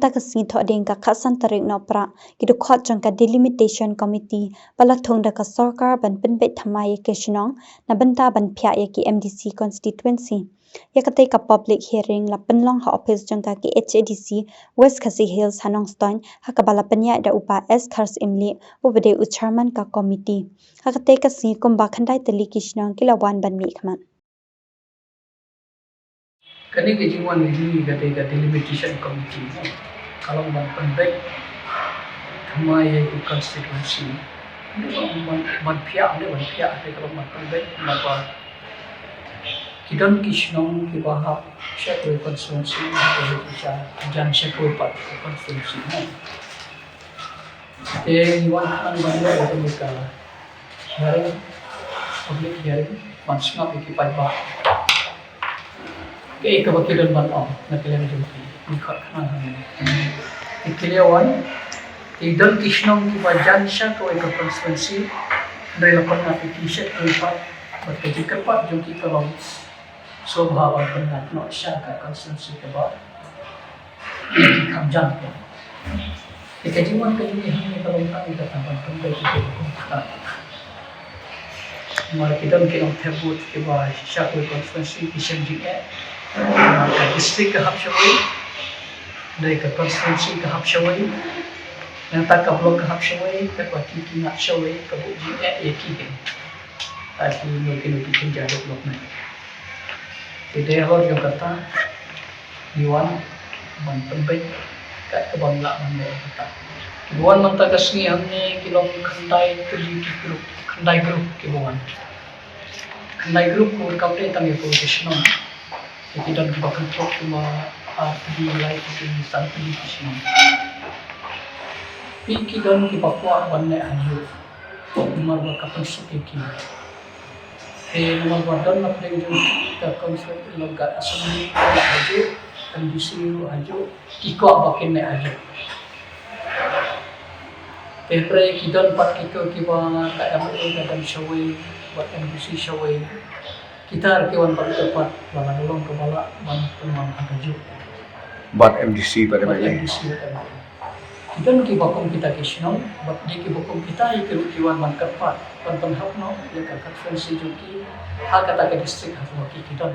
banta ka si tho ding ka khasan tarik no pra ki du khot jong ka delimitation committee pala thong da ka sarkar ban Pynbeit Thymmai ke Shnong na banta ban phya ye ki MDC constituency yakate ka public hearing la penlong ha office jong ka ki HADC West Khasi Hills Hanong Stone hakabala panya da upa S Khars Imli ubade uchairman ka committee hakate ka si kumba khandai tali ki Shnong kilawan ban mi khman Kani ke jingwan ini kata delimitation committee kalau Pynbeit Thymmai ke constituency man pihak kalau Pynbeit maka kita Shnong ke bahap syakul constituency kita jan syakul pat constituency jingwan kan benda itu mereka hearing public hearing mansngap ikipai bah ke kewakilan ban na kailan jumpi ikot ikiliawan idon Shnong ki bajan sya ko iko constituency relapon application ipat berkejikan pat jumpi kalau sobhawa penat no sya ka constituency ke ba kamjan ke ikajiman ke ini hanya kalau tak kita tambah Pynbeit itu mari kita mungkin terbut ke ba sya ko constituency kisah juga ka district ka hapshaway dari ka constituency ka hapshaway yang tak ka block ka hapshaway ka pati ki hapshaway ka buji eki ke tadi mungkin jadi block na ide hor yung kata diwan man Pynbeit ka bangla man kata diwan man tagasni hamni kilong khandai group ke buwan khandai group ko kapte tangi ko Shnong kita di bakal talk cuma di live di sampai di sini. Piki dan di Papua banyak haju, nomor berkapan sepiki. Nomor badan nak pergi ke konsep lembaga asli haju, kondisi haju, ikut bakin haju. Pepre kita empat kita tak ada dalam showing, buat kondisi showing. Kita kewan pada tempat bala dolong kepala man penuan haju buat MDC pada banyak kita mungkin bakom kita ke Shnong buat di bakom kita ikut kewan man kepat pan penhap no ya ka konferensi juki hak kata ke distrik hak kita